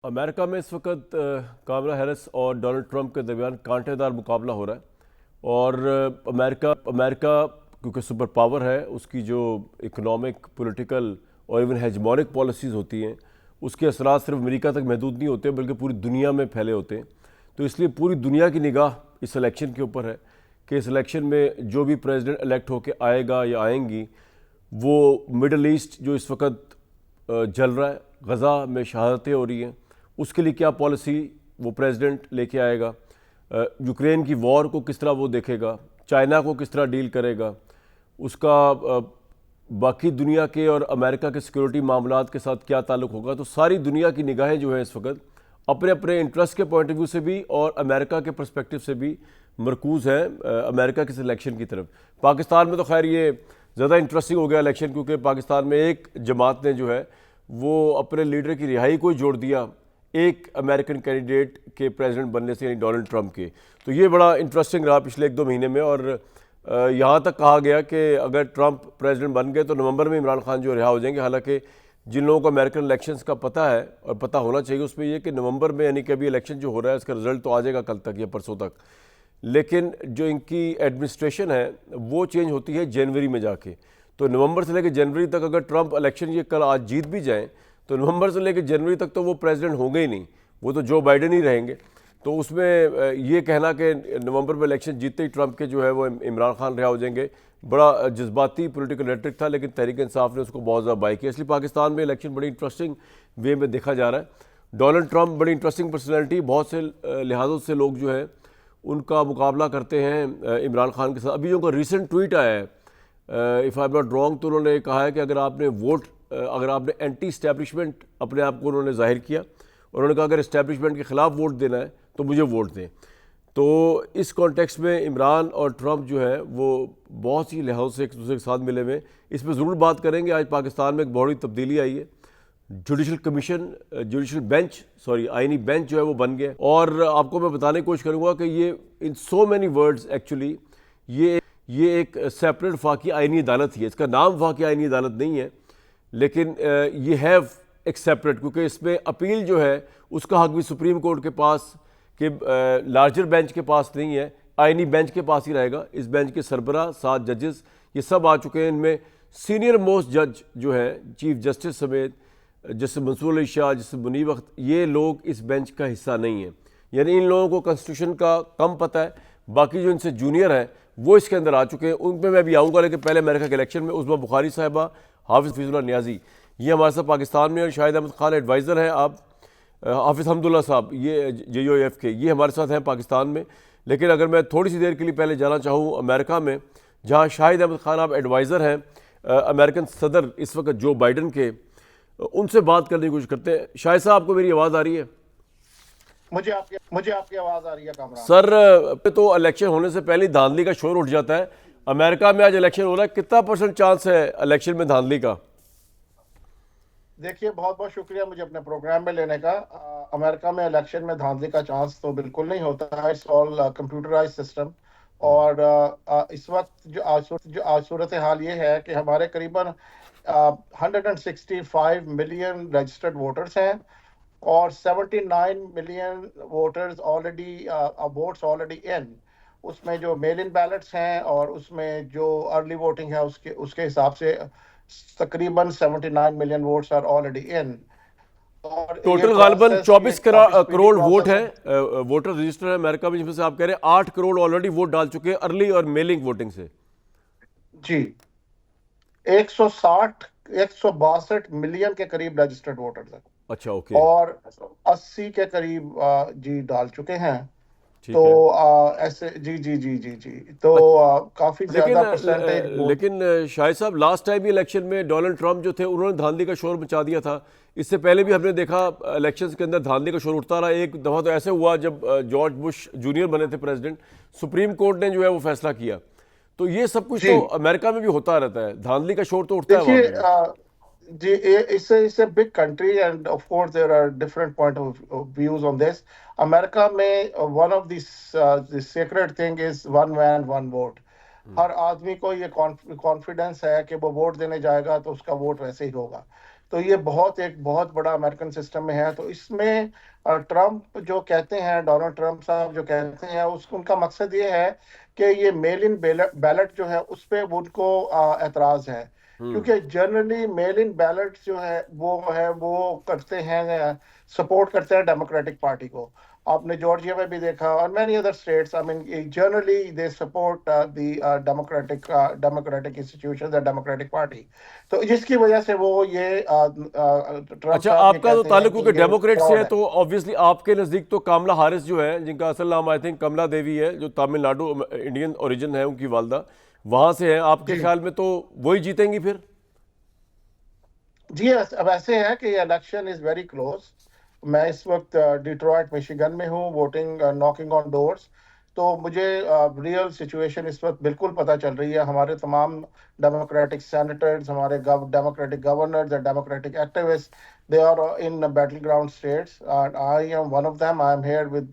America में इस वक्त कामला हैरिस और डोनाल्ड ट्रंप के दरमियान कांटेदार मुकाबला हो रहा है। और अमेरिका अमेरिका क्योंकि सुपर पावर है, उसकी जो इकोनॉमिक, पॉलिटिकल और इवन हेजमोनिक पॉलिसीज़ होती हैं, उसके असरात सिर्फ अमेरिका तक महदूद नहीं होते बल्कि पूरी दुनिया में फैले होते हैं। तो इसलिए पूरी दुनिया की निगाह इस इलेक्शन के ऊपर है कि इस इलेक्शन में जो भी प्रेसिडेंट इलेक्ट होकर आएगा या आएंगी, वो मिडल ईस्ट जो इस वक्त जल रहा है, गज़ा में शहादतें हो रही हैं, उसके लिए क्या पॉलिसी वो प्रेसिडेंट लेके आएगा, यूक्रेन की वॉर को किस तरह वो देखेगा, चाइना को किस तरह डील करेगा, उसका बाकी दुनिया के और अमेरिका के सिक्योरिटी मामलात के साथ क्या ताल्लुक़ होगा। तो सारी दुनिया की निगाहें जो है इस वक्त अपने अपने इंटरेस्ट के पॉइंट ऑफ व्यू से भी और अमेरिका के पर्सपेक्टिव से भी मरकूज़ हैं अमेरिका के इलेक्शन की तरफ। पाकिस्तान में तो खैर ये ज़्यादा इंटरेस्टिंग हो गया इलेक्शन, क्योंकि पाकिस्तान में एक जमात ने जो है वो अपने लीडर की रिहाई को जोड़ दिया एक अमेरिकन कैंडिडेट के प्रेसिडेंट बनने से, यानी डोनाल्ड ट्रंप के। तो ये बड़ा इंटरेस्टिंग रहा पिछले 1-2 महीने में। और यहाँ तक कहा गया कि अगर ट्रंप प्रेसिडेंट बन गए तो नवंबर में इमरान खान जो रिहा हो जाएंगे। हालांकि जिन लोगों को अमेरिकन इलेक्शंस का पता है और पता होना चाहिए, उसमें यह कि नवंबर में, यानी कि अभी इलेक्शन जो हो रहा है उसका रिजल्ट तो आ जाएगा कल तक या परसों तक, लेकिन जो इनकी एडमिनिस्ट्रेशन है वो चेंज होती है जनवरी में जाके। तो नवंबर से लेकर जनवरी तक अगर ट्रंप इलेक्शन ये कल आज जीत भी जाएँ तो नवंबर से लेकर जनवरी तक तो वो प्रेसिडेंट होंगे ही नहीं, वो तो जो बाइडेन ही रहेंगे। तो उसमें ये कहना कि नवंबर में इलेक्शन जीतते ही ट्रंप के जो है वो इमरान खान रिहा हो जाएंगे, बड़ा जज्बाती पॉलिटिकल रेटरिक था, लेकिन तहरीक इंसाफ ने उसको बहुत ज़्यादा बाई किया। इसलिए पाकिस्तान में इलेक्शन बड़ी इंटरेस्टिंग वे में देखा जा रहा है। डोनाल्ड ट्रंप बड़ी इंटरेस्टिंग पर्सनैलिटी, बहुत से लिहाजों से लोग जो है उनका मुकाबला करते हैं इमरान खान के साथ। अभी उनका रिसेंट ट्वीट आया है, if I am not wrong, तो उन्होंने कहा है कि अगर आपने एंटी इस्टेब्लिशमेंट अपने आप को उन्होंने जाहिर किया, और उन्होंने कहा अगर इस्टेब्लिशमेंट के ख़िलाफ़ वोट देना है तो मुझे वोट दें। तो इस कॉन्टेक्स्ट में इमरान और ट्रंप जो है वो बहुत सी लिहाज से एक दूसरे के साथ मिले हुए। इस पर ज़रूर बात करेंगे। आज पाकिस्तान में एक बड़ी तब्दीली आई है, आइनी बेंच जो है वो बन गया। और आपको मैं बताने की कोशिश करूँगा कि ये इन सो मैनी वर्ड्स एक्चुअली ये एक सेपरेट वफाकी आइनी अदालत ही है। इसका नाम वफाकी आइनी अदालत नहीं है, लेकिन ये है एक सेपरेट, क्योंकि इसमें अपील जो है उसका हक भी सुप्रीम कोर्ट के पास के लार्जर बेंच के पास नहीं है, आइनी बेंच के पास ही रहेगा। इस बेंच के सरबरा 7 जजेस ये सब आ चुके हैं। इनमें सीनियर मोस्ट जज जो है चीफ जस्टिस समेत जस्टिस मंसूर अली शाह, जस्टिस मुनीब अख्तर, ये लोग इस बेंच का हिस्सा नहीं है। यानी इन लोगों को कॉन्स्टिट्यूशन का कम पता है। बाकी जो इनसे जूनियर हैं वो इसके अंदर आ चुके हैं, उन पर मैं भी आऊँगा। लेकिन पहले अमेरिका के इलेक्शन में उस्मा बुखारी साहिबा, हाफिज़ हफीजुल्लाह नियाज़ी, ये हमारे साथ पाकिस्तान में, और शाहिद अहमद खान एडवाइज़र हैं। आप हाफिज़ हमदुल्ला साहब, ये JOF के, ये हमारे साथ हैं पाकिस्तान में। लेकिन अगर मैं थोड़ी सी देर के लिए पहले जाना चाहूँ अमेरिका में, जहाँ शाहिद अहमद खान आप एडवाइज़र हैं अमेरिकन सदर इस वक्त जो बाइडन के, उनसे बात करने की कोशिश करते हैं। शाहिद साहब, आपको मेरी आवाज़ आ रही है? मुझे आपकी आवाज़ आ रही है कामरान। सर, तो इलेक्शन होने से पहले धांधली का शोर उठ जाता है। अमेरिका में आज इलेक्शन हो रहा है, कितना % चांस है इलेक्शन में धांधली का? देखिए, बहुत बहुत शुक्रिया मुझे अपने प्रोग्राम में लेने का। अमेरिका में इलेक्शन में धांधली का चांस तो बिल्कुल नहीं होता है। It's all computerise system. और इस वक्त जो आज सूरत हाल ये है कि हमारे करीबन 165 मिलियन रजिस्टर्ड वोटर्स हैं और 79 million voters votes already in. उसमें जो मेल इन बैलेट्स हैं और उसमें जो अर्ली वोटिंग है उसके हिसाब से तकरीबन 79 million votes are already in. और टोटल गालिबन 24 करोड़ वोट है, वोटर रजिस्टर है अमेरिका में, जिसमें से आप कह रहे हैं 8 करोड़ ऑलरेडी वोट डाल चुके हैं अर्ली और मेलिंग वोटिंग से। जी, 162 मिलियन के करीब रजिस्टर्ड वोटर्स हैं। अच्छा, ओके। और 80 के करीब जी डाल चुके हैं। तो ऐसे जी तो काफी ज्यादा परसेंटेज। लेकिन शाहिद साहब, लास्ट टाइम भी इलेक्शन में डोनाल्ड ट्रंप जो थे उन्होंने धांधली का शोर मचा दिया था। इससे पहले भी हमने देखा इलेक्शंस के अंदर धांधली का शोर उठता रहा। एक दफ़ा तो ऐसे हुआ जब जॉर्ज बुश जूनियर बने थे प्रेसिडेंट, सुप्रीम कोर्ट ने जो है वो फैसला किया। तो ये सब कुछ तो अमेरिका में भी होता रहता है, धांधली का शोर तो उठता है। जी, it's a big country and of course there are different point of views on this. America में one of the sacred thing is one man one vote. हर आदमी को ये कॉन्फिडेंस है कि वो वोट देने जाएगा तो उसका वोट वैसे ही होगा। तो ये एक बहुत बड़ा अमेरिकन सिस्टम में है। तो इसमें ट्रम्प जो कहते हैं, डोनाल्ड ट्रम्प साहब जो कहते हैं, उनका मकसद ये है कि ये मेल इन बैलेट जो है उस पर उनको एतराज है। हम्म। क्योंकि जनरली मेल इन बैलेट जो है वो करते हैं, सपोर्ट करते हैं डेमोक्रेटिक पार्टी को। आपने जॉर्जिया में भी देखा और many other states, I mean generally they support the democratic institutions and democratic party. तो जिसकी वजह से वो ये ट्रम्प अच्छा, साहब ये आपका तो कहते हैं ताल्लुक क्योंकि कि ये डेमोक्रेट से फ्रॉड है, है। तो ऑब्वियसली आपके नज़दीक तो कमला हारिस जो है, जिनका असल नाम आई थिंक कमला देवी है, जो तमिलनाडु इंडियन ओरिजिन है उनकी वालदा, वहाँ से है, आपके जी ख्याल में तो वही जीतेंगी फिर? जी, अब ऐसे है कि ये इलेक्शन इज वेरी क्लोज। मैं इस वक्त डिट्रॉयट मिशिगन में हूँ, वोटिंग नॉकिंग ऑन डोर्स। तो मुझे रियल सिचुएशन इस वक्त बिल्कुल पता चल रही है। हमारे तमाम डेमोक्रेटिक सेनेटर्स, हमारे Democratic governors and Democratic activist, they are in battle ground states, and I am one of them. I am here with